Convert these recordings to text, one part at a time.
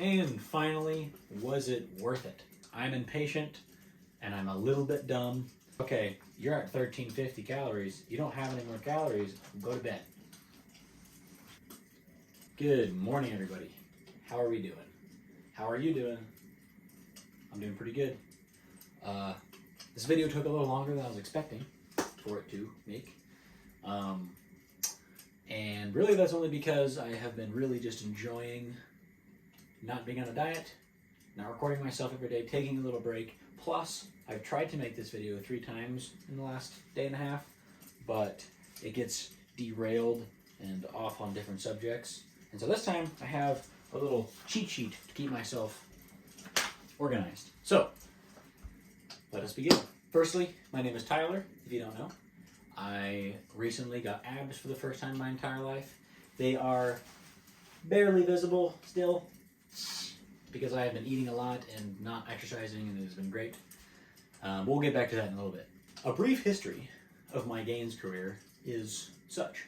And finally, was it worth it? I'm impatient and I'm a little bit dumb. Okay, you're at 1350 calories. You don't have any more calories. Go to bed. Good morning, everybody. How are we doing? How are you doing? I'm doing pretty good. This video took a little longer than I was expecting for it to make. And really that's only because I have been really just enjoying not being on a diet, not recording myself every day, taking a little break. Plus, I've tried to make this video 3 times in the last day and a half, but it gets derailed and off on different subjects. And so this time I have a little cheat sheet to keep myself organized. So, let us begin. Firstly, my name is Tyler, if you don't know. I recently got abs for the first time in my entire life. They are barely visible still because I have been eating a lot and not exercising, and it has been great. We'll get back to that in a little bit. A brief history of my gains career is such.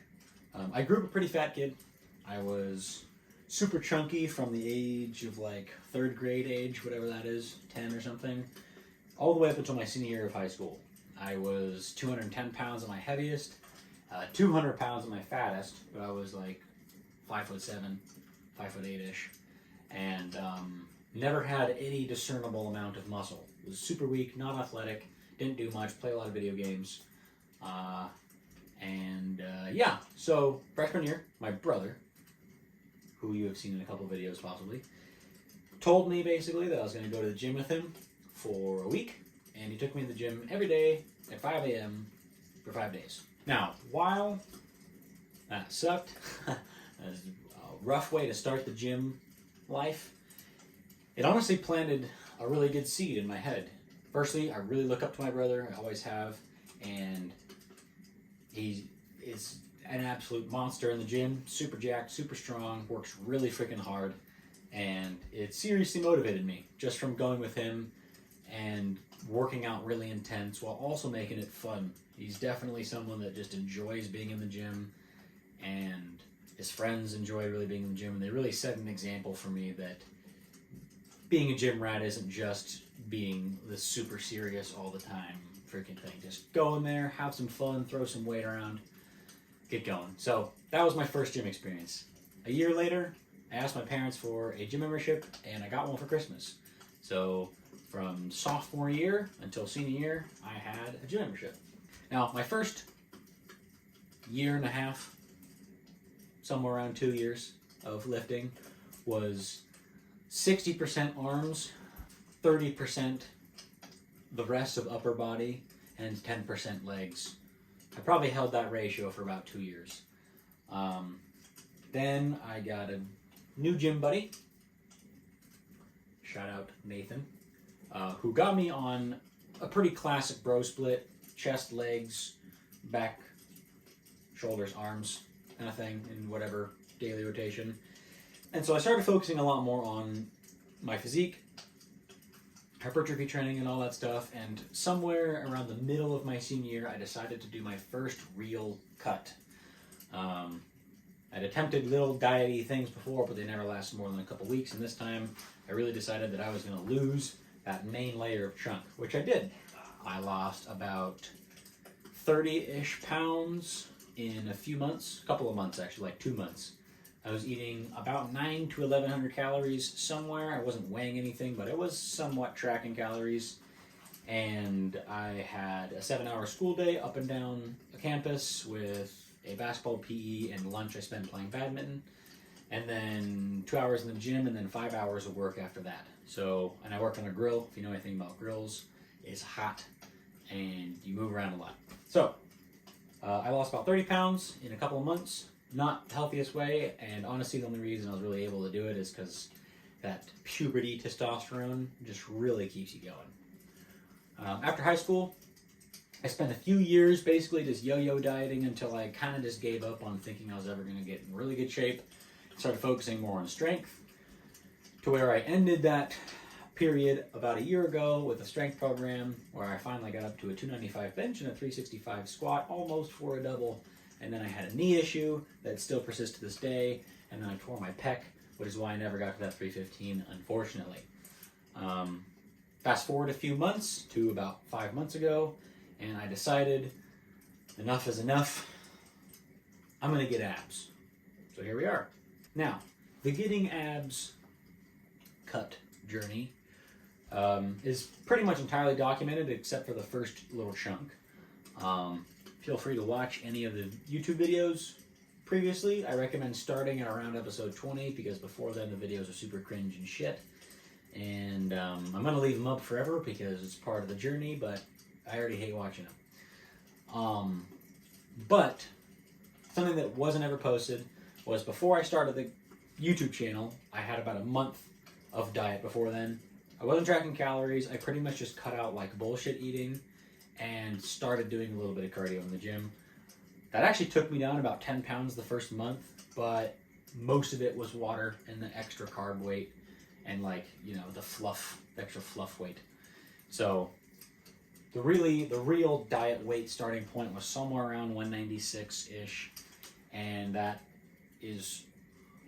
I grew up a pretty fat kid. I was super chunky from the age of like 3rd grade age, whatever that is, 10 or something, all the way up until my senior year of high school. I was 210 pounds at my heaviest, 200 pounds at my fattest, but I was like 5'7", 5'8"-ish, and never had any discernible amount of muscle. Was super weak, not athletic, didn't do much, play a lot of video games, yeah. So freshman year, my brother, who you have seen in a couple videos possibly, told me basically that I was going to go to the gym with him for a week, and he took me to the gym every day at 5 a.m. for 5 days. Now, while that sucked, that was a rough way to start the gym life, it honestly planted a really good seed in my head. Firstly, I really look up to my brother, I always have, and he is an absolute monster in the gym, super jacked, super strong, works really freaking hard, and it seriously motivated me just from going with him and working out really intense while also making it fun. He's definitely someone that just enjoys being in the gym, and his friends enjoy really being in the gym, and they really set an example for me that being a gym rat isn't just being the super serious all the time freaking thing. Just go in there, have some fun, throw some weight around, get going. So that was my first gym experience. A year later, I asked my parents for a gym membership, and I got one for Christmas. So from sophomore year until senior year, I had a gym membership. Now, my first year and a half, somewhere around 2 years of lifting, was 60% arms, 30% the rest of upper body, and 10% legs. I probably held that ratio for about 2 years. Then I got a new gym buddy, shout out Nathan, who got me on a pretty classic bro split, chest, legs, back, shoulders, arms kind of thing in whatever daily rotation. And so I started focusing a lot more on my physique, hypertrophy training and all that stuff, and somewhere around the middle of my senior year, I decided to do my first real cut. I'd attempted little diety things before, but they never lasted more than a couple weeks, and this time I really decided that I was going to lose that main layer of chunk, which I did. I lost about 30-ish pounds in a few months, a couple of months actually, like 2 months. I was eating about 900 to 1100 calories somewhere. I wasn't weighing anything, but it was somewhat tracking calories. And I had a 7-hour school day up and down a campus with a basketball, PE, and lunch I spent playing badminton. And then 2 hours in the gym, and then 5 hours of work after that. So, and I work on a grill. If you know anything about grills, it's hot and you move around a lot. So, I lost about 30 pounds in a couple of months. Not the healthiest way, and honestly the only reason I was really able to do it is because that puberty testosterone just really keeps you going. After high school, I spent a few years basically just yo-yo dieting until I kind of just gave up on thinking I was ever going to get in really good shape. Started focusing more on strength, to where I ended that period about a year ago with a strength program where I finally got up to a 295 bench and a 365 squat, almost for a double. And then I had a knee issue that still persists to this day, and then I tore my pec which is why I never got to that 315, unfortunately. Fast forward a few months to about 5 months ago, and I decided enough is enough. I'm going to get abs. So here we are. Now, the getting abs cut journey is pretty much entirely documented except for the first little chunk. Feel free to watch any of the YouTube videos previously. I recommend starting at around episode 20 because before then the videos are super cringe and shit. And I'm going to leave them up forever because it's part of the journey, but I already hate watching them. But something that wasn't ever posted was before I started the YouTube channel, I had about a month of diet before then. I wasn't tracking calories. I pretty much just cut out like bullshit eating and started doing a little bit of cardio in the gym. That actually took me down about 10 pounds the first month, but most of it was water and the extra carb weight and like, you know, the extra fluff weight. So the real diet weight starting point was somewhere around 196-ish, and that is,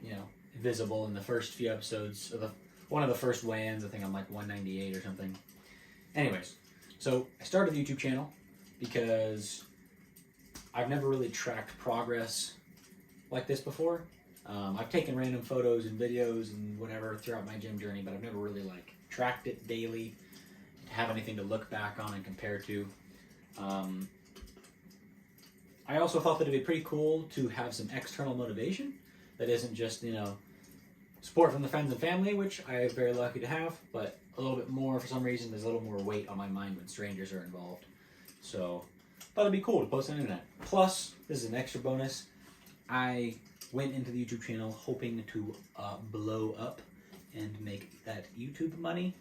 you know, visible in the first few episodes of one of the first weigh-ins. I think I'm like 198 or something. Anyways, so I started the YouTube channel because I've never really tracked progress like this before. I've taken random photos and videos and whatever throughout my gym journey, but I've never really like tracked it daily to have anything to look back on and compare to. I also thought that it'd be pretty cool to have some external motivation that isn't just, you know, support from the friends and family, which I am very lucky to have, but a little bit more, for some reason, there's a little more weight on my mind when strangers are involved. So, thought it'd be cool to post on the internet. Plus, this is an extra bonus. I went into the YouTube channel hoping to blow up and make that YouTube money.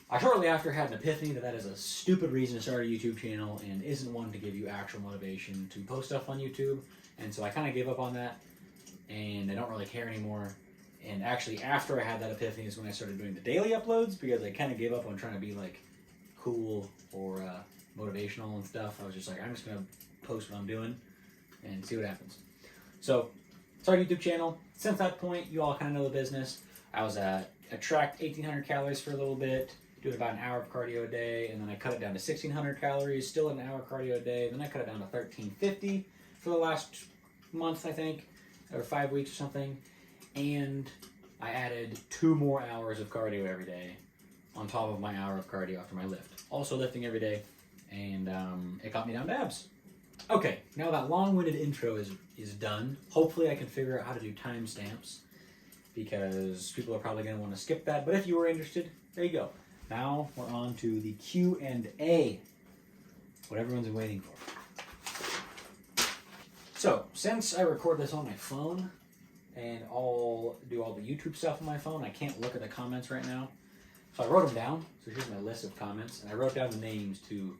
I shortly after had an epiphany that is a stupid reason to start a YouTube channel and isn't one to give you actual motivation to post stuff on YouTube. And so I kind of gave up on that, and I don't really care anymore. And actually, after I had that epiphany is when I started doing the daily uploads, because I kind of gave up on trying to be like cool or motivational and stuff. I was just like, I'm just gonna post what I'm doing and see what happens. So, started a YouTube channel. Since that point, you all kind of know the business. I tracked 1,800 calories for a little bit, doing about an hour of cardio a day, and then I cut it down to 1,600 calories, still an hour of cardio a day. Then I cut it down to 1,350 for the last month, I think, or 5 weeks or something. And I added 2 more hours of cardio every day on top of my hour of cardio after my lift. Also lifting every day, and it got me down to abs. Okay, now that long-winded intro is done. Hopefully I can figure out how to do timestamps, because people are probably going to want to skip that. But if you were interested, there you go. Now we're on to the Q&A, what everyone's been waiting for. So, since I record this on my phone, and I'll do all the YouTube stuff on my phone, I can't look at the comments right now. So I wrote them down. So here's my list of comments, and I wrote down the names to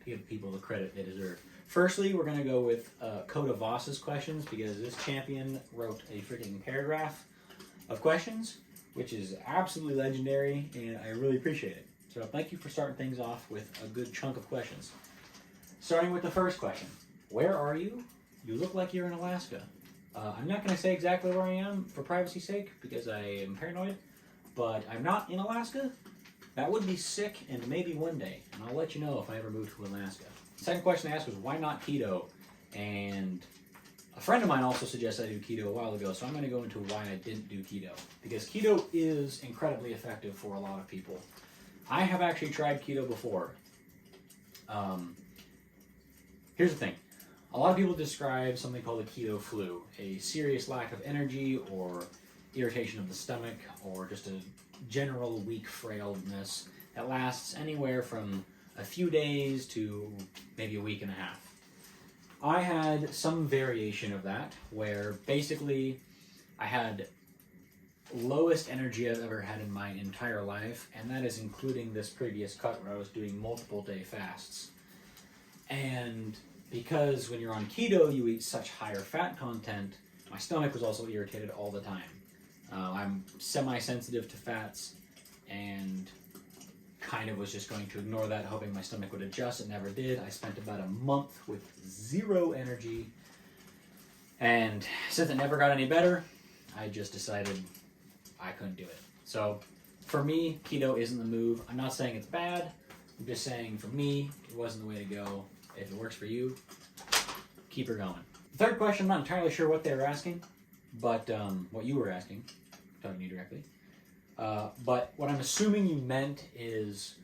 give people the credit they deserve. Firstly, we're going to go with Coda Voss's questions, because this champion wrote a freaking paragraph of questions, which is absolutely legendary, and I really appreciate it. So thank you for starting things off with a good chunk of questions. Starting with the first question. Where are you? You look like you're in Alaska. I'm not going to say exactly where I am for privacy's sake, because I am paranoid, but I'm not in Alaska. That would be sick, and maybe one day, and I'll let you know if I ever move to Alaska. The second question I asked was, why not keto? And a friend of mine also suggested I do keto a while ago, so I'm going to go into why I didn't do keto. Because keto is incredibly effective for a lot of people. I have actually tried keto before. Here's the thing. A lot of people describe something called the keto flu, a serious lack of energy or irritation of the stomach or just a general weak frailness that lasts anywhere from a few days to maybe a week and a half. I had some variation of that where basically I had lowest energy I've ever had in my entire life, and that is including this previous cut where I was doing multiple day fasts. And because when you're on keto, you eat such higher fat content, my stomach was also irritated all the time. I'm semi-sensitive to fats, and kind of was just going to ignore that, hoping my stomach would adjust. It never did. I spent about a month with zero energy, and since it never got any better, I just decided I couldn't do it. So for me, keto isn't the move. I'm not saying it's bad. I'm just saying for me, it wasn't the way to go. If it works for you, keep her going. The third question, I'm not entirely sure what they were asking, but what you were asking, talking to you directly. But what I'm assuming you meant is,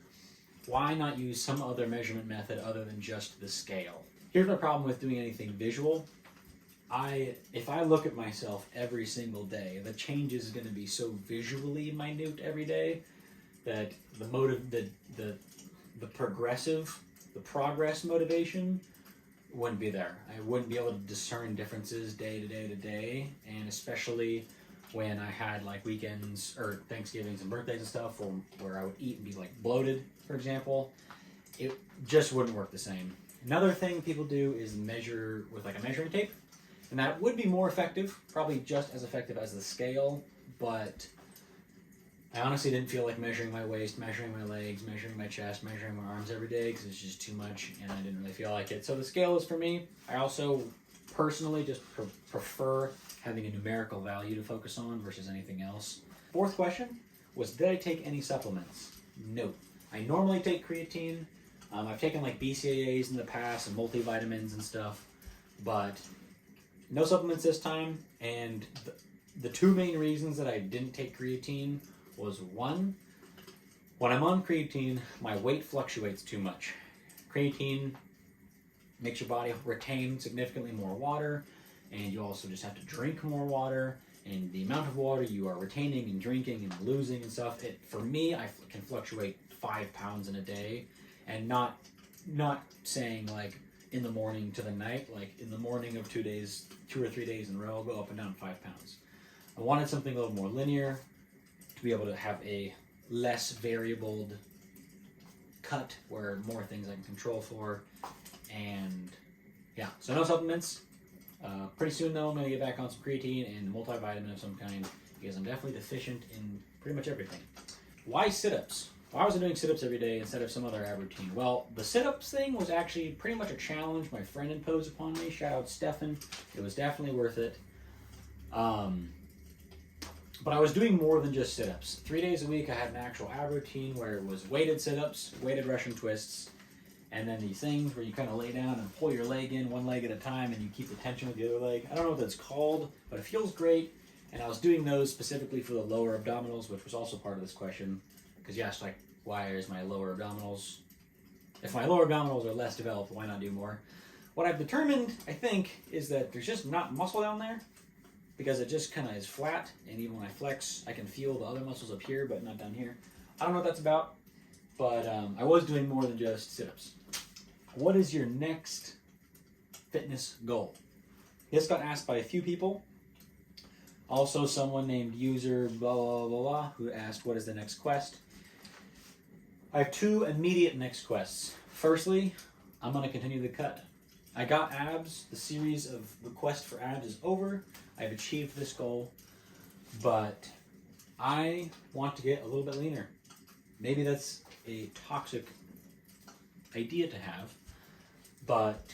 why not use some other measurement method other than just the scale? Here's my problem with doing anything visual. If I look at myself every single day, the change is going to be so visually minute every day that the progress motivation wouldn't be there. I wouldn't be able to discern differences day to day to day, and especially when I had like weekends or Thanksgivings and birthdays and stuff where I would eat and be like bloated, for example, it just wouldn't work the same. Another thing people do is measure with like a measuring tape, and that would be more effective, probably just as effective as the scale, but I honestly didn't feel like measuring my waist, measuring my legs, measuring my chest, measuring my arms every day because it's just too much and I didn't really feel like it. So the scale is for me. I also personally just prefer having a numerical value to focus on versus anything else. Fourth question was, did I take any supplements? No. I normally take creatine. I've taken like BCAAs in the past and multivitamins and stuff, but no supplements this time. And the two main reasons that I didn't take creatine was, one, when I'm on creatine, my weight fluctuates too much. Creatine makes your body retain significantly more water, and you also just have to drink more water, and the amount of water you are retaining and drinking and losing and stuff, for me, I can fluctuate 5 pounds in a day, and not saying like in the morning to the night, like in the morning of 2 or 3 days in a row, I'll go up and down 5 pounds. I wanted something a little more linear to be able to have a less variable cut where more things I can control for. And yeah, so no supplements. Pretty soon though, I'm going to get back on some creatine and multivitamin of some kind because I'm definitely deficient in pretty much everything. Why sit-ups? Why was I doing sit-ups every day instead of some other ab routine? Well, the sit-ups thing was actually pretty much a challenge my friend imposed upon me. Shout out Stefan. It was definitely worth it. But I was doing more than just sit-ups. 3 days a week I had an actual ab routine where it was weighted sit-ups, weighted Russian twists, and then these things where you kind of lay down and pull your leg in one leg at a time and you keep the tension with the other leg. I don't know what that's called, but it feels great. And I was doing those specifically for the lower abdominals, which was also part of this question. Because you asked, like, why is my lower abdominals... If my lower abdominals are less developed, why not do more? What I've determined, I think, is that there's just not muscle down there. Because it just kind of is flat, and even when I flex, I can feel the other muscles up here, but not down here. I don't know what that's about, but I was doing more than just sit-ups. What is your next fitness goal? This got asked by a few people. Also, someone named user blah, blah, blah, blah, who asked, what is the next quest? I have 2 immediate next quests. Firstly, I'm going to continue the cut. I got abs. The series of the quest for abs is over. I've achieved this goal, but I want to get a little bit leaner. Maybe that's a toxic idea to have, but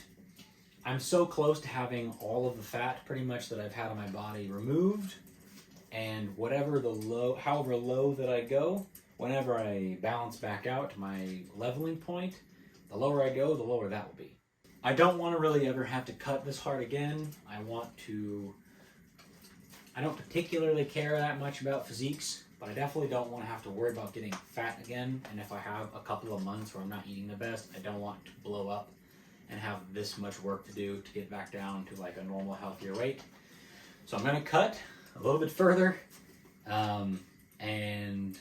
I'm so close to having all of the fat pretty much that I've had on my body removed, and however low that I go, whenever I balance back out to my leveling point, the lower I go, the lower that will be. I don't want to really ever have to cut this hard again. I don't particularly care that much about physiques, but I definitely don't want to have to worry about getting fat again. And if I have a couple of months where I'm not eating the best, I don't want to blow up and have this much work to do to get back down to like a normal, healthier weight. So I'm going to cut a little bit further and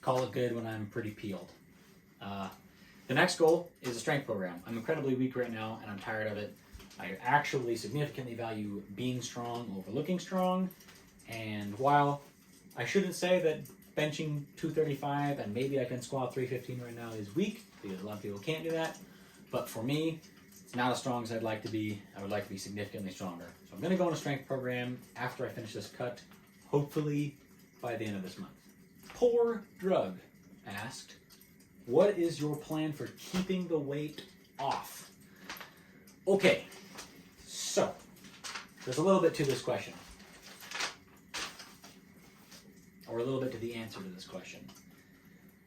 call it good when I'm pretty peeled. The next goal is a strength program. I'm incredibly weak right now and I'm tired of it. I actually significantly value being strong over looking strong. And while I shouldn't say that benching 235 and maybe I can squat 315 right now is weak, because a lot of people can't do that, but for me, it's not as strong as I'd like to be. I would like to be significantly stronger. So I'm going to go on a strength program after I finish this cut, hopefully by the end of this month. Poor Drug asked, what is your plan for keeping the weight off? Okay, so there's a little bit to this question. or a little bit to the answer to this question.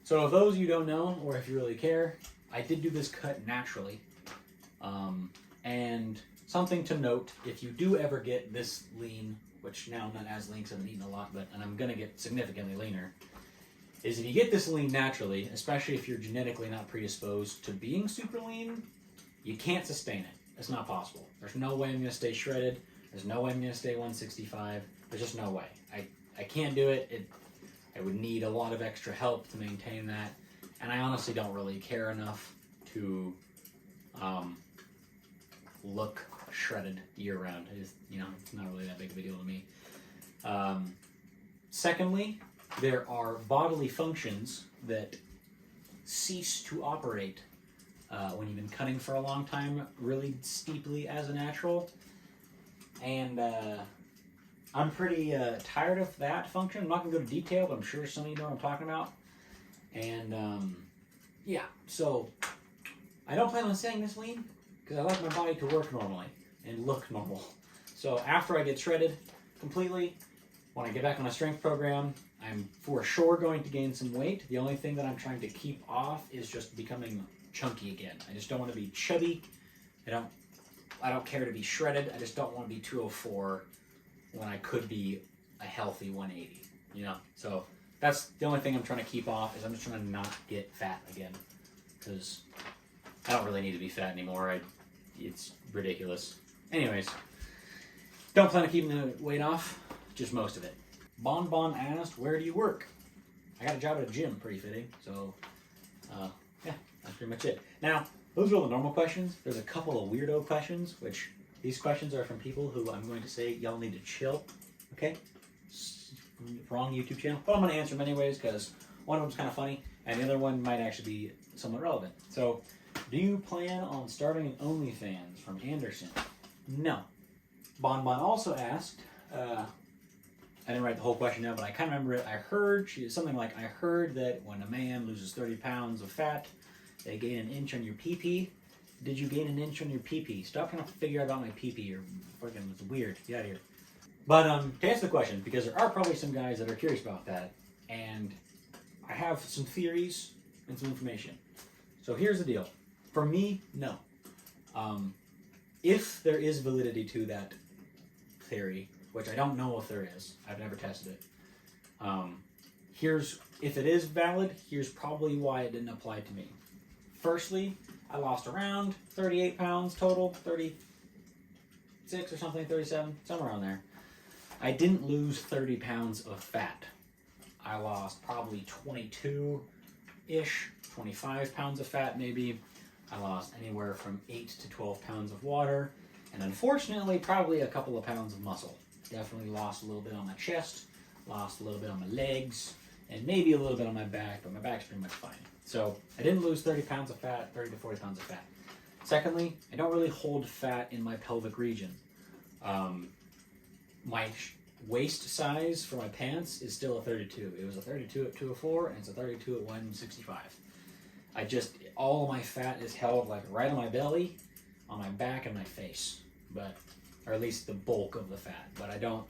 So if those of you don't know, or if you really care, I did do this cut naturally. And something to note, if you do ever get this lean, which now I'm not as lean because I've been eating a lot, and I'm going to get significantly leaner, is if you get this lean naturally, especially if you're genetically not predisposed to being super lean, you can't sustain it. It's not possible. There's no way I'm going to stay shredded. There's no way I'm going to stay 165. There's just no way. I can't do it. I would need a lot of extra help to maintain that, and I honestly don't really care enough to look shredded year-round. It's not really that big of a deal to me. Secondly, there are bodily functions that cease to operate when you've been cutting for a long time really steeply as a natural, and I'm pretty tired of that function. I'm not going to go to detail, but I'm sure some of you know what I'm talking about. And yeah, so I don't plan on staying this lean because I like my body to work normally and look normal. So after I get shredded completely, when I get back on a strength program, I'm for sure going to gain some weight. The only thing that I'm trying to keep off is just becoming chunky again. I just don't want to be chubby. I don't care to be shredded. I just don't want to be 204 when I could be a healthy 180. So that's the only thing I'm trying to keep off, is I'm just trying to not get fat again, because I don't really need to be fat anymore. It's ridiculous. Anyways, don't plan on keeping the weight off, just most of it. Bon asked, where do you work? I got a job at a gym, pretty fitting. So, yeah, that's pretty much it. Now, those are all the normal questions. There's a couple of weirdo questions, which these questions are from people who I'm going to say, y'all need to chill, okay? Wrong YouTube channel. But I'm going to answer them anyways, because one of them's kind of funny, and the other one might actually be somewhat relevant. So, do you plan on starting an OnlyFans? From Anderson. No. Bon also asked, I didn't write the whole question down, but I kind of remember it. I heard that when a man loses 30 pounds of fat, they gain an inch on your pee-pee. Did you gain an inch on your pee-pee? Stop trying to figure out about my pee-pee, or fucking, it's weird. Get out of here. But to answer the question, because there are probably some guys that are curious about that, and I have some theories and some information. So here's the deal. For me, no. If there is validity to that theory, which I don't know if there is, I've never tested it. If it is valid, here's probably why it didn't apply to me. Firstly, I lost around 38 pounds total, 36 or something, 37, somewhere around there. I didn't lose 30 pounds of fat. I lost probably 22-ish, 25 pounds of fat maybe. I lost anywhere from 8 to 12 pounds of water, and unfortunately, probably a couple of pounds of muscle. Definitely lost a little bit on my chest, lost a little bit on my legs, and maybe a little bit on my back, but my back's pretty much fine. So I didn't lose 30 pounds of fat, 30 to 40 pounds of fat. Secondly, I don't really hold fat in my pelvic region. My waist size for my pants is still a 32. It was a 32 at 204, and it's a 32 at 165. All of my fat is held like right on my belly, on my back, and my face, or at least the bulk of the fat. But I don't,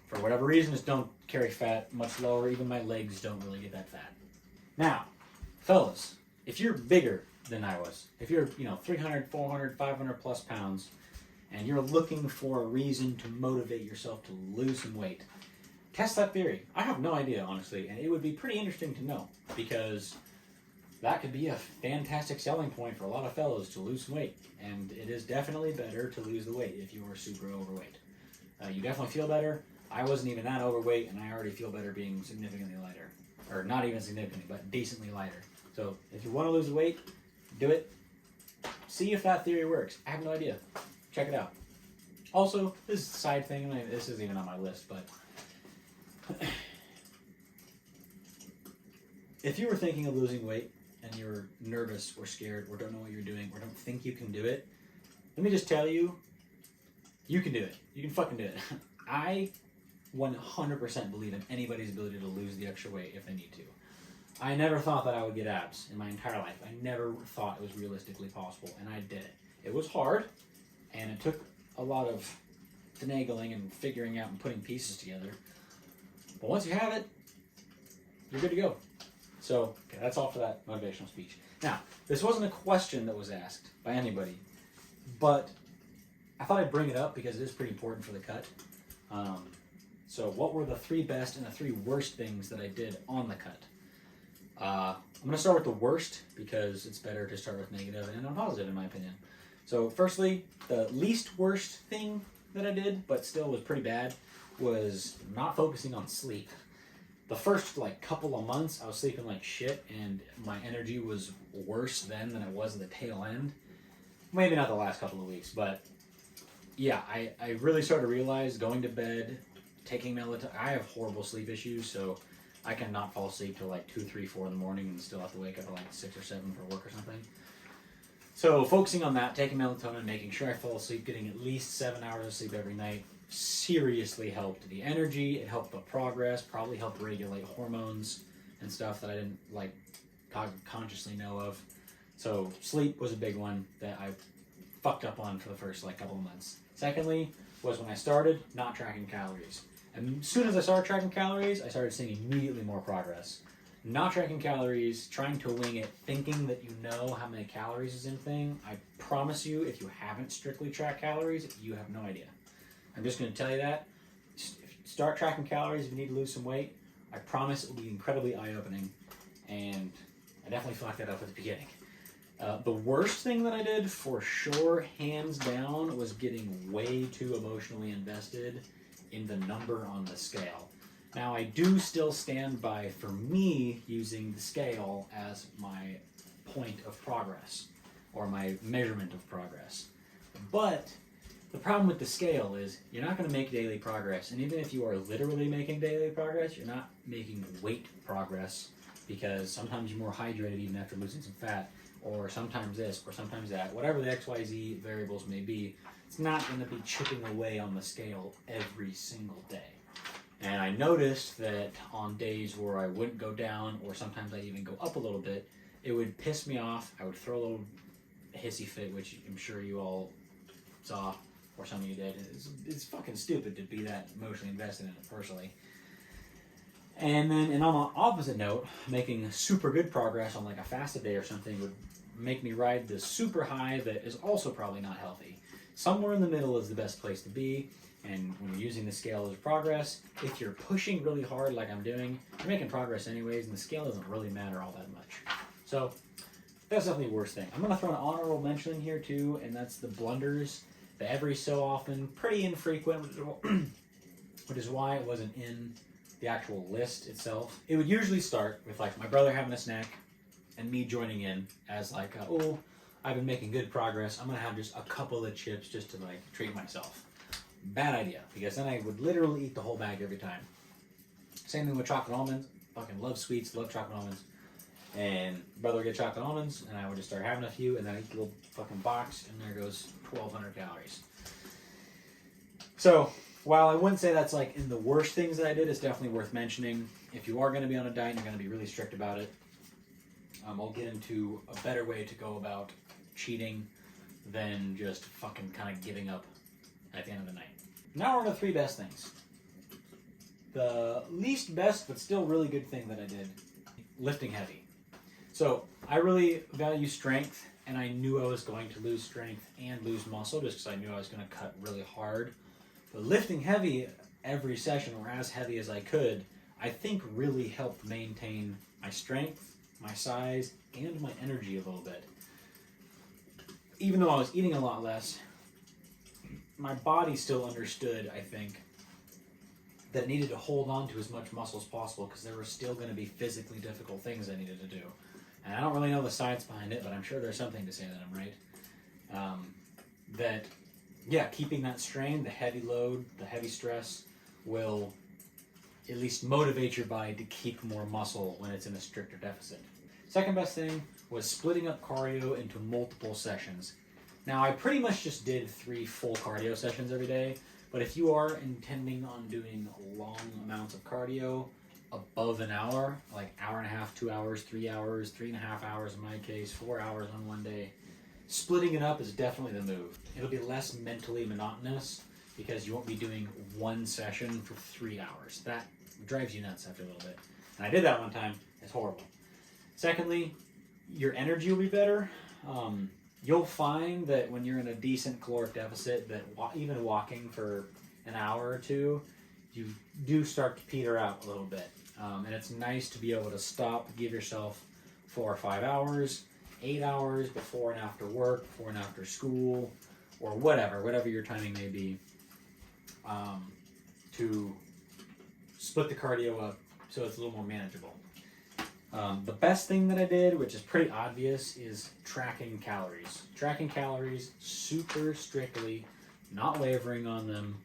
for whatever reason, just don't carry fat much lower. Even my legs don't really get that fat. Now, fellas, if you're bigger than I was, if you're 300, 400, 500 plus pounds, and you're looking for a reason to motivate yourself to lose some weight, test that theory. I have no idea, honestly, and it would be pretty interesting to know, because that could be a fantastic selling point for a lot of fellows to lose some weight. And it is definitely better to lose the weight if you are super overweight. You definitely feel better. I wasn't even that overweight, and I already feel better being significantly lighter. Or not even significantly, but decently lighter. So if you want to lose the weight, do it. See if that theory works. I have no idea. Check it out. Also, this is a side thing. This isn't even on my list, but if you were thinking of losing weight and you're nervous or scared or don't know what you're doing or don't think you can do it, let me just tell you, you can do it. You can fucking do it. I 100% believe in anybody's ability to lose the extra weight if they need to. I never thought that I would get abs in my entire life. I never thought it was realistically possible, and I did it. It was hard, and it took a lot of finagling and figuring out and putting pieces together. But once you have it, you're good to go. So, okay, that's all for that motivational speech. Now, this wasn't a question that was asked by anybody, but I thought I'd bring it up because it is pretty important for the cut. So what were the 3 best and the 3 worst things that I did on the cut? I'm going to start with the worst because it's better to start with negative and then positive in my opinion. So firstly, the least worst thing that I did, but still was pretty bad, was not focusing on sleep. The first couple of months I was sleeping like shit and my energy was worse then than it was at the tail end. Maybe not the last couple of weeks, but yeah, I really started to realize going to bed, taking melatonin. I have horrible sleep issues, so I cannot fall asleep till 2, 3, 4 in the morning and still have to wake up at 6 or 7 for work or something. So focusing on that, taking melatonin, making sure I fall asleep, getting at least 7 hours of sleep every night seriously helped the energy. It helped the progress, probably helped regulate hormones and stuff that I didn't consciously know of. So sleep was a big one that I fucked up on for the first couple of months. Secondly was when I started not tracking calories. And as soon as I started tracking calories, I started seeing immediately more progress. Not tracking calories, trying to wing it, thinking that you know how many calories is in thing. I promise you, if you haven't strictly tracked calories, you have no idea. I'm just going to tell you that. Start tracking calories if you need to lose some weight. I promise it will be incredibly eye-opening. And I definitely fucked that up at the beginning. The worst thing that I did, for sure, hands down, was getting way too emotionally invested in the number on the scale. Now, I do still stand by, for me, using the scale as my point of progress, or my measurement of progress. But the problem with the scale is you're not going to make daily progress, and even if you are literally making daily progress, you're not making weight progress, because sometimes you're more hydrated even after losing some fat, or sometimes this, or sometimes that, whatever the XYZ variables may be, it's not going to be chipping away on the scale every single day. And I noticed that on days where I wouldn't go down, or sometimes I even go up a little bit, it would piss me off. I would throw a little hissy fit, which I'm sure you all saw, or some of you did. It's fucking stupid to be that emotionally invested in it personally. And then, and on the opposite note, making super good progress on a fasted day or something would make me ride the super high that is also probably not healthy. Somewhere in the middle is the best place to be, and when you're using the scale as progress, if you're pushing really hard like I'm doing, you're making progress anyways, and the scale doesn't really matter all that much. So, that's definitely the worst thing. I'm going to throw an honorable mention in here too, and that's the blunders. The every so often, pretty infrequent, which is why it wasn't in the actual list itself. It would usually start with my brother having a snack and me joining in as oh, I've been making good progress. I'm gonna have just a couple of chips just to treat myself. Bad idea, because then I would literally eat the whole bag every time. Same thing with chocolate almonds. Fucking love sweets, love chocolate almonds. And brother would get chocolate almonds, and I would just start having a few, and then I eat the little fucking box, and there goes 1,200 calories. So, while I wouldn't say that's in the worst things that I did, it's definitely worth mentioning. If you are going to be on a diet and you're going to be really strict about it, I'll get into a better way to go about cheating than just fucking kind of giving up at the end of the night. Now we're on the 3 best things. The least best, but still really good thing that I did, lifting heavy. So I really value strength, and I knew I was going to lose strength and lose muscle just because I knew I was going to cut really hard. But lifting heavy every session, or as heavy as I could, I think really helped maintain my strength, my size, and my energy a little bit. Even though I was eating a lot less, my body still understood, I think, that it needed to hold on to as much muscle as possible because there were still going to be physically difficult things I needed to do. And I don't really know the science behind it, but I'm sure there's something to say that I'm right. Keeping that strain, the heavy load, the heavy stress will at least motivate your body to keep more muscle when it's in a stricter deficit. Second best thing was splitting up cardio into multiple sessions. Now, I pretty much just did 3 full cardio sessions every day, but if you are intending on doing long amounts of cardio, above an hour, hour and a half, 2 hours, 3 hours, 3.5 hours in my case, 4 hours on one day, splitting it up is definitely the move. It'll be less mentally monotonous because you won't be doing one session for 3 hours. That It drives you nuts after a little bit. And I did that one time. It's horrible. Secondly, your energy will be better. You'll find that when you're in a decent caloric deficit, that even walking for an hour or two, you do start to peter out a little bit. And it's nice to be able to stop, give yourself 4 or 5 hours, 8 hours before and after work, before and after school, or whatever your timing may be, to split the cardio up so it's a little more manageable. The best thing that I did, which is pretty obvious, is tracking calories. Tracking calories super strictly, not wavering on them,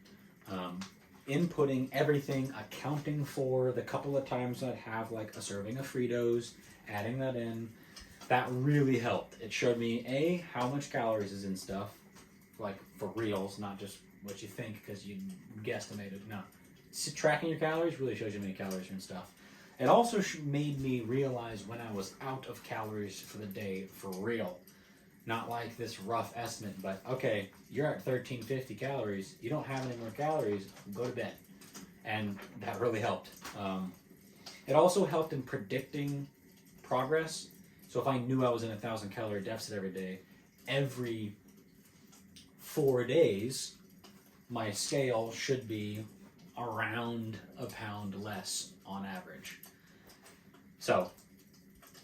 inputting everything, accounting for the couple of times I'd have like a serving of Fritos, adding that in. That really helped. It showed me, A, how much calories is in stuff, like for reals, not just what you think because you guesstimated. No. Tracking your calories really shows you how many calories are in stuff. It also made me realize when I was out of calories for the day for real. Not like this rough estimate, but okay, you're at 1350 calories. You don't have any more calories, go to bed. And that really helped. It also helped in predicting progress. So if I knew I was in a 1,000 calorie deficit every 4 days, my scale should be around a pound less on average. So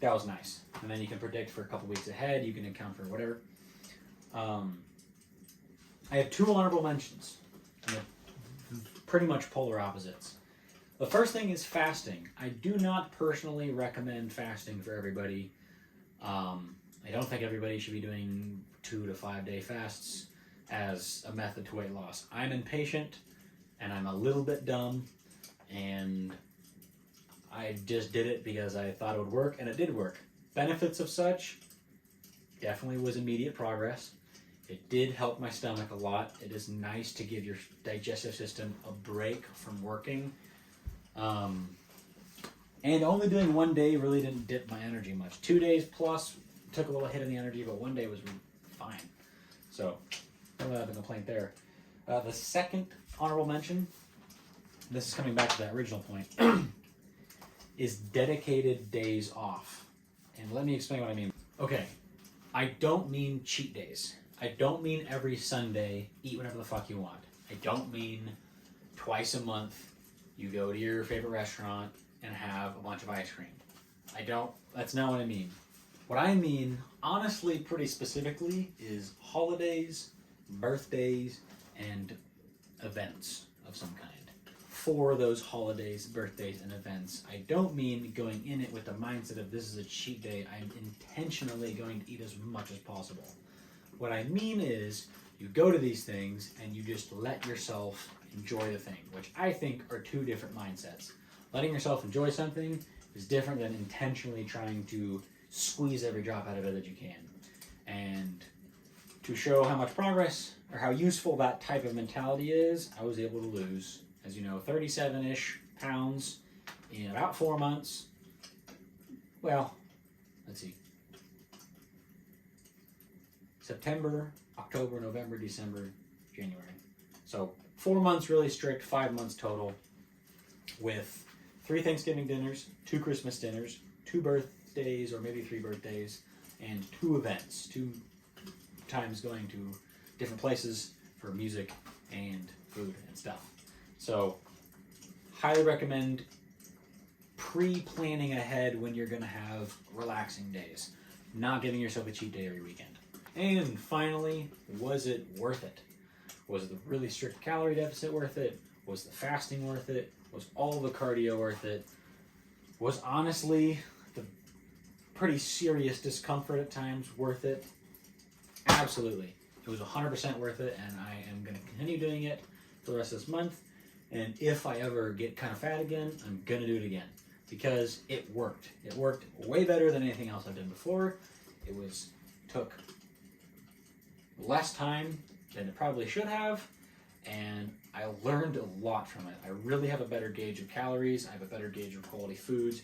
that was nice. And then you can predict for a couple weeks ahead. You can account for whatever. I have 2 honorable mentions. And they're pretty much polar opposites. The first thing is fasting. I do not personally recommend fasting for everybody. I don't think everybody should be doing 2 to 5 day fasts as a method to weight loss. I'm impatient and I'm a little bit dumb, and I just did it because I thought it would work, and it did work. Benefits of such, definitely was immediate progress. It did help my stomach a lot. It is nice to give your digestive system a break from working. And only doing 1 day really didn't dip my energy much. 2 days plus took a little hit in the energy, but 1 day was fine. So, I don't have a complaint there. The second honorable mention, this is coming back to that original point, is dedicated days off. And let me explain what I mean. Okay, I don't mean cheat days. I don't mean every Sunday, eat whatever the fuck you want. I don't mean twice a month, you go to your favorite restaurant and have a bunch of ice cream. That's not what I mean. What I mean, honestly, pretty specifically, is holidays, birthdays, and events of some kind. For those holidays, birthdays, and events, I don't mean going in it with the mindset of this is a cheat day. I'm intentionally going to eat as much as possible. What I mean is you go to these things and you just let yourself enjoy the thing, which I think are 2 different mindsets. Letting yourself enjoy something is different than intentionally trying to squeeze every drop out of it that you can. And to show how much progress or how useful that type of mentality is, I was able to lose, as you know, 37-ish pounds in about 4 months. Well, let's see. September, October, November, December, January. So 4 months really strict, 5 months total, with 3 Thanksgiving dinners, 2 Christmas dinners, 2 birthdays or maybe 3 birthdays, and 2 events, 2 times going to different places for music and food and stuff. So highly recommend pre-planning ahead when you're going to have relaxing days, not giving yourself a cheat day every weekend. And finally, was it worth it? Was the really strict calorie deficit worth it? Was the fasting worth it? Was all the cardio worth it? Was honestly the pretty serious discomfort at times worth it? Absolutely. It was 100% worth it, and I am going to continue doing it for the rest of this month. And if I ever get kind of fat again, I'm going to do it again because it worked. It worked way better than anything else I've done before. It took less time than it probably should have, and I learned a lot from it. I really have a better gauge of calories. I have a better gauge of quality foods.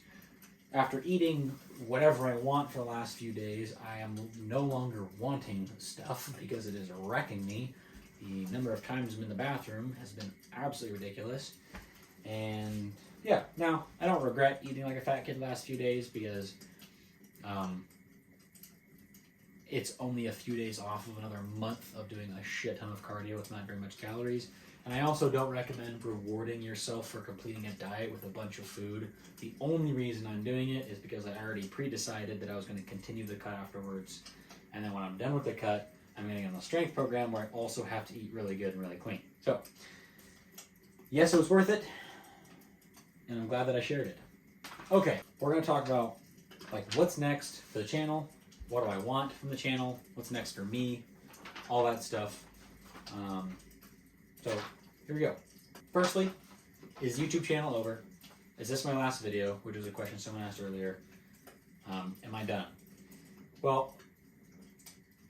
After eating whatever I want for the last few days, I am no longer wanting stuff because it is wrecking me. The number of times I'm in the bathroom has been absolutely ridiculous. And yeah, now, I don't regret eating like a fat kid the last few days because it's only a few days off of another month of doing a shit ton of cardio with not very much calories. And I also don't recommend rewarding yourself for completing a diet with a bunch of food. The only reason I'm doing it is because I already pre-decided that I was going to continue the cut afterwards. And then when I'm done with the cut, I'm going to get on a strength program where I also have to eat really good and really clean. So, yes, it was worth it. And I'm glad that I shared it. Okay, we're going to talk about like what's next for the channel. What do I want from the channel? What's next for me? All that stuff. So here we go. Firstly, is YouTube channel over? Is this my last video? Which was a question someone asked earlier. Am I done? Well,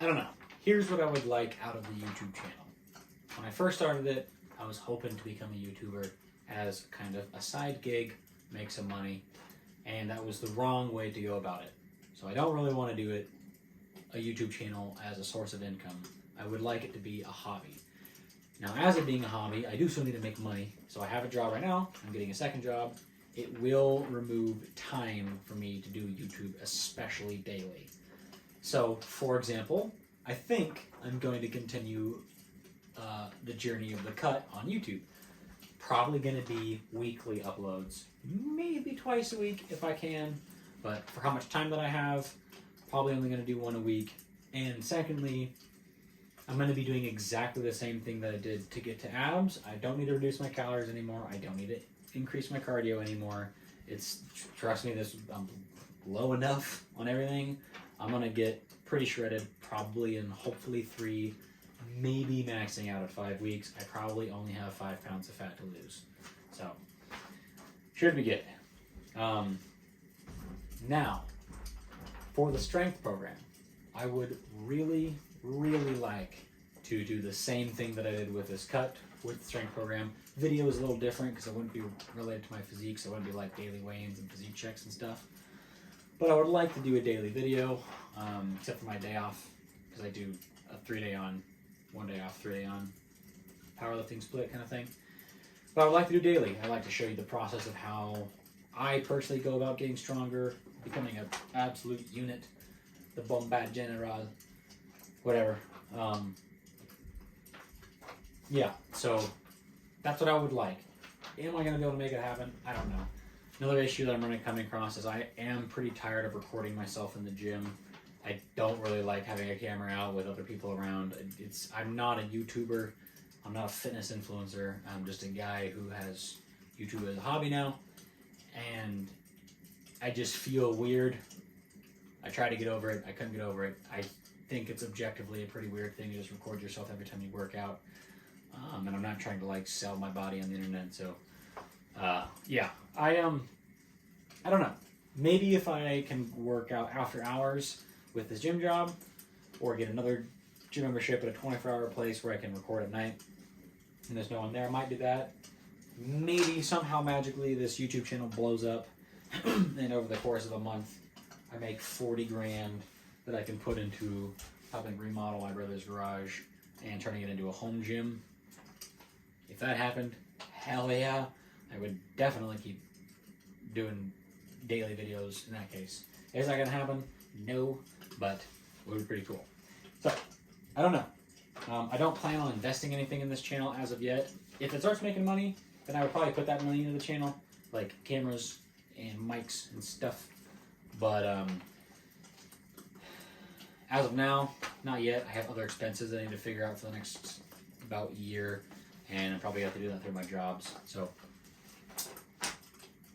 I don't know. Here's what I would like out of the YouTube channel. When I first started it, I was hoping to become a YouTuber as kind of a side gig, make some money, and that was the wrong way to go about it. So I don't really want to do a YouTube channel as a source of income. I would like it to be a hobby. Now, as it being a hobby, I do still need to make money. So I have a job right now. I'm getting a second job. It will remove time for me to do YouTube, especially daily. So, for example, I think I'm going to continue the journey of the cut on YouTube. Probably going to be weekly uploads, maybe twice a week if I can. But for how much time that I have, probably only going to do one a week. And secondly, I'm going to be doing exactly the same thing that I did to get to abs. I don't need to reduce my calories anymore. I don't need to increase my cardio anymore. Trust me, I'm low enough on everything. I'm going to get pretty shredded, probably in hopefully 3, maybe maxing out at 5 weeks. I probably only have 5 pounds of fat to lose. So, should be good. Now, for the strength program, I would really like to do the same thing that I did with this cut with the strength program. Video is a little different because it wouldn't be related to my physique, so it wouldn't be like daily weigh-ins and physique checks and stuff. But I would like to do a daily video, except for my day off, because I do a 3-day on, 1 day off, 3-day on, powerlifting split kind of thing. But I would like to do daily. I'd like to show you the process of how I personally go about getting stronger, becoming an absolute unit, the Bombad General, whatever. Yeah, so that's what I would like. Am I going to be able to make it happen? I don't know. Another issue that I'm coming across is I am pretty tired of recording myself in the gym. I don't really like having a camera out with other people around. I'm not a YouTuber. I'm not a fitness influencer. I'm just a guy who has YouTube as a hobby now. And I just feel weird. I tried to get over it. I couldn't get over it. I think it's objectively a pretty weird thing to just record yourself every time you work out. And I'm not trying to like sell my body on the internet. So, yeah, I don't know. Maybe if I can work out after hours with this gym job, or get another gym membership at a 24-hour place where I can record at night and there's no one there, I might do that. Maybe somehow magically this YouTube channel blows up and over the course of a month I make 40 grand that I can put into helping remodel my brother's garage and turning it into a home gym. If that happened, hell yeah, I would definitely keep doing daily videos in that case. Is that going to happen? No, but it would be pretty cool. So, I don't know. I don't plan on investing anything in this channel as of yet. If it starts making money, then I would probably put that money into the channel, like cameras and mics and stuff. But as of now, not yet. I have other expenses that I need to figure out for the next about year, and I probably have to do that through my jobs. So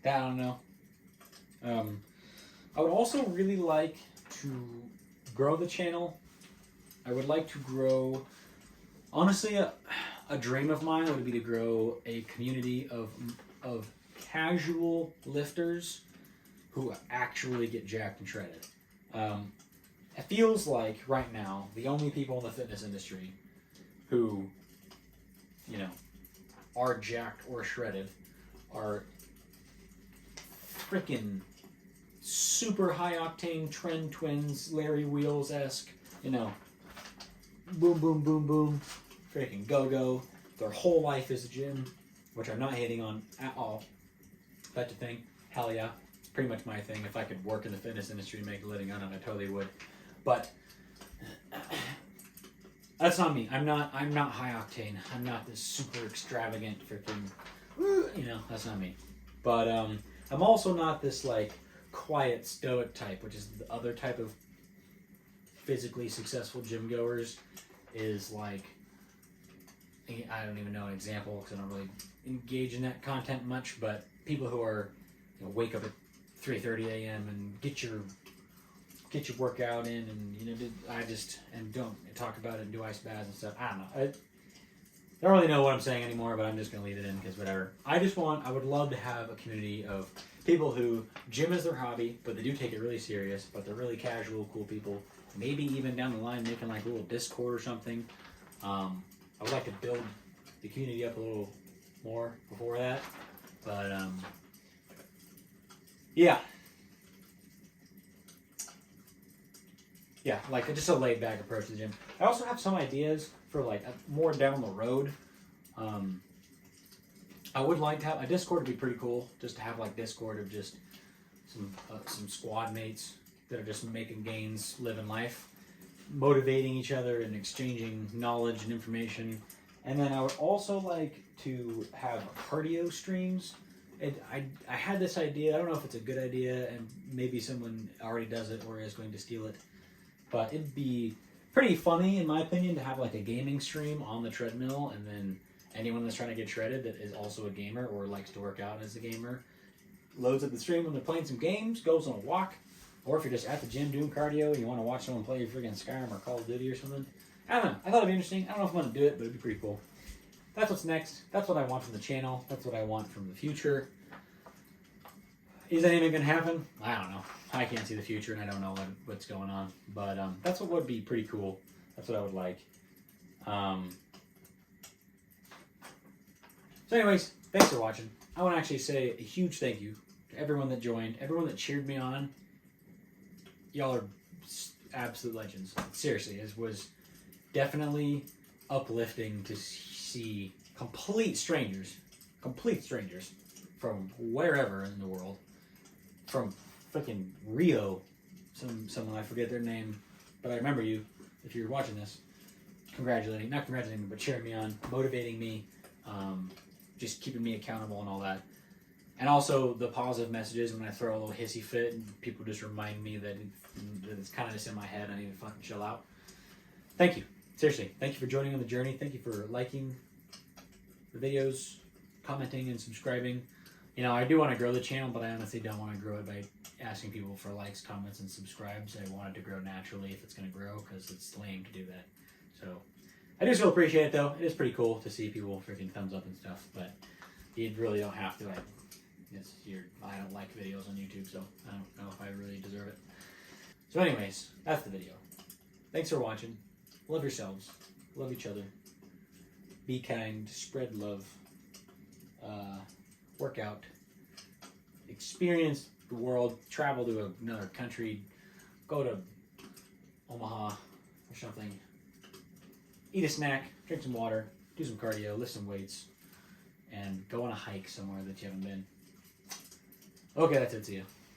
that I don't know. I would also really like to grow the channel. I would like to grow, honestly, a dream of mine would be to grow a community of casual lifters who actually get jacked and shredded. It feels like right now the only people in the fitness industry who, are jacked or shredded are freaking super high octane trend twins, Larry Wheels-esque, boom, boom, boom, boom, freaking go-go. Their whole life is a gym, which I'm not hating on at all. such a thing, hell yeah. It's pretty much my thing. If I could work in the fitness industry and make a living on it, I totally would. But that's not me. I'm not high octane. I'm not this super extravagant freaking, that's not me. But I'm also not this like quiet stoic type, which is the other type of physically successful gym goers. Is like, I don't even know an example because I don't really engage in that content much, but people who are, wake up at 3:30 a.m. and get your workout in, and and don't talk about it and do ice baths and stuff. I don't know. I don't really know what I'm saying anymore, but I'm just gonna leave it in because whatever. I would love to have a community of people who gym is their hobby, but they do take it really serious, but they're really casual, cool people. Maybe even down the line making like a little Discord or something. I would like to build the community up a little more before that, but yeah, like just a laid back approach to the gym. I also have some ideas for like more down the road. I would like to have a Discord. Would be pretty cool, just to have like Discord of just some squad mates that are just making gains, living life, motivating each other, and exchanging knowledge and information. And then I would also like to have cardio streams. I had this idea. I don't know if it's a good idea, and maybe someone already does it or is going to steal it. But it'd be pretty funny, in my opinion, to have like a gaming stream on the treadmill, and then anyone that's trying to get shredded that is also a gamer or likes to work out as a gamer loads up the stream when they're playing some games, goes on a walk. Or if you're just at the gym doing cardio and you want to watch someone play your freaking Skyrim or Call of Duty or something. I don't know. I thought it'd be interesting. I don't know if I'm going to do it, but it'd be pretty cool. That's what's next. That's what I want from the channel. That's what I want from the future. Is anything going to happen? I don't know. I can't see the future and I don't know what's going on. But that's what would be pretty cool. That's what I would like. So anyways, thanks for watching. I want to actually say a huge thank you to everyone that joined, everyone that cheered me on. Y'all are absolute legends. Seriously, it was definitely uplifting to see complete strangers from wherever in the world, from freaking Rio, someone I forget their name, but I remember you if you're watching this. Not congratulating me, but cheering me on, motivating me, just keeping me accountable and all that. And also the positive messages when I throw a little hissy fit and people just remind me that it's kind of just in my head. I need to fucking chill out. Thank you. Seriously. Thank you for joining on the journey. Thank you for liking the videos, commenting, and subscribing. I do want to grow the channel, but I honestly don't want to grow it by asking people for likes, comments, and subscribes. I want it to grow naturally if it's going to grow, because it's lame to do that. So I do still appreciate it, though. It is pretty cool to see people freaking thumbs up and stuff, but you really don't have to. I don't like videos on YouTube, so I don't know if I really deserve it. So anyways, that's the video. Thanks for watching. Love yourselves. Love each other. Be kind. Spread love. Work out. Experience the world. Travel to another country. Go to Omaha or something. Eat a snack. Drink some water. Do some cardio. Lift some weights. And go on a hike somewhere that you haven't been. Okay, that's it. See ya.